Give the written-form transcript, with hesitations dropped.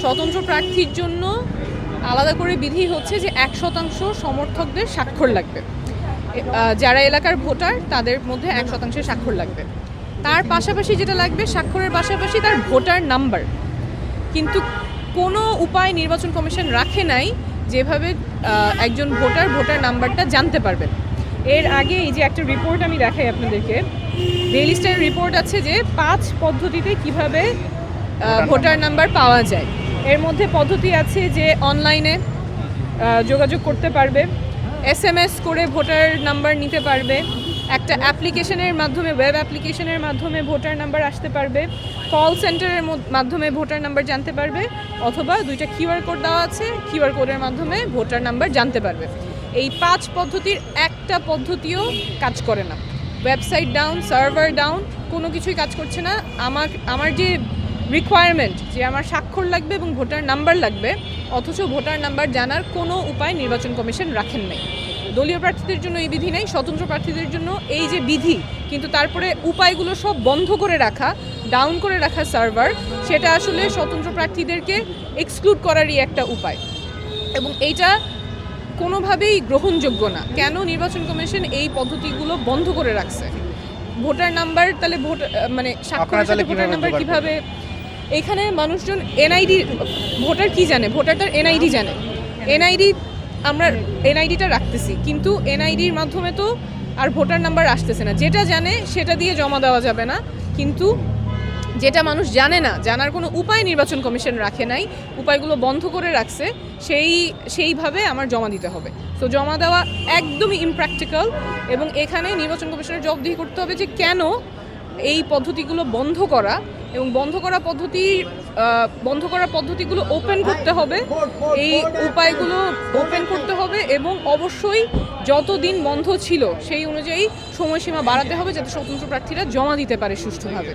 স্বতন্ত্র প্রার্থীর জন্য আলাদা করে বিধি হচ্ছে যে 1% সমর্থকদের স্বাক্ষর লাগবে। যারা এলাকার ভোটার তাদের মধ্যে 1% স্বাক্ষর লাগবে। তার পাশাপাশি যেটা লাগবে, স্বাক্ষরের পাশাপাশি তার ভোটার নাম্বার। কিন্তু কোনো উপায় নির্বাচন কমিশন রাখে নাই যেভাবে একজন ভোটার নাম্বারটা জানতে পারবেন। এর আগে এই যে একটা রিপোর্ট আমি দেখাই আপনাদেরকে, ডেইলি স্টারের রিপোর্ট আছে যে 5 পদ্ধতিতে কিভাবে ভোটার নাম্বার পাওয়া যায়। এর মধ্যে পদ্ধতি আছে যে অনলাইনে যোগাযোগ করতে পারবে, SMS করে ভোটার নাম্বার নিতে পারবে, একটা অ্যাপ্লিকেশনের মাধ্যমে, ওয়েব অ্যাপ্লিকেশনের মাধ্যমে ভোটার নাম্বার আসতে পারবে, কল সেন্টারের মাধ্যমে ভোটার নাম্বার জানতে পারবে, অথবা 2টা QR কোড দেওয়া আছে, QR কোডের মাধ্যমে ভোটার নাম্বার জানতে পারবে। এই 5 পদ্ধতির একটা পদ্ধতিও কাজ করে না। ওয়েবসাইট ডাউন, সার্ভার ডাউন, কোনো কিছুই কাজ করছে না। আমার যে রিকোয়ারমেন্ট যে আমার স্বাক্ষর লাগবে এবং ভোটার নাম্বার লাগবে, অথচ ভোটার নাম্বার জানার কোনো উপায় নির্বাচন কমিশন রাখেন নাই। দলীয় প্রার্থীদের জন্য এই বিধি নাই, স্বতন্ত্র প্রার্থীদের জন্য এই যে বিধি, কিন্তু তারপরে উপায়গুলো সব বন্ধ করে রাখা, ডাউন করে রাখা সার্ভার, সেটা আসলে স্বতন্ত্র প্রার্থীদেরকে এক্সক্লুড করারই একটা উপায়, এবং এইটা কোনোভাবেই গ্রহণযোগ্য না। কেন নির্বাচন কমিশন এই পদ্ধতিগুলো বন্ধ করে রাখছে? ভোটার নাম্বার তাহলে মানে স্বাক্ষরের সাথে ভোটার নাম্বার কিভাবে? এখানে মানুষজন এনআইডি, ভোটার কি জানে? ভোটার তার এনআইডি জানে। আমরা এনআইডিটা রাখতেছি, কিন্তু এনআইডির মাধ্যমে তো আর ভোটার নাম্বার আসতেছে না। যেটা জানে সেটা দিয়ে জমা দেওয়া যাবে না, কিন্তু যেটা মানুষ জানে না, জানার কোনো উপায় নির্বাচন কমিশন রাখে নাই, উপায়গুলো বন্ধ করে রাখছে, সেইভাবে আমার জমা দিতে হবে। তো জমা দেওয়া একদমই ইমপ্র্যাকটিক্যাল, এবং এখানে নির্বাচন কমিশনের জবাবদিহি করতে হবে যে কেন এই পদ্ধতিগুলো বন্ধ করা, এবং বন্ধ করা পদ্ধতিগুলো ওপেন করতে হবে, এই উপায়গুলো ওপেন করতে হবে, এবং অবশ্যই যতদিন বন্ধ ছিল সেই অনুযায়ী সময়সীমা বাড়াতে হবে যাতে স্বতন্ত্র প্রার্থীরা জমা দিতে পারে সুষ্ঠুভাবে।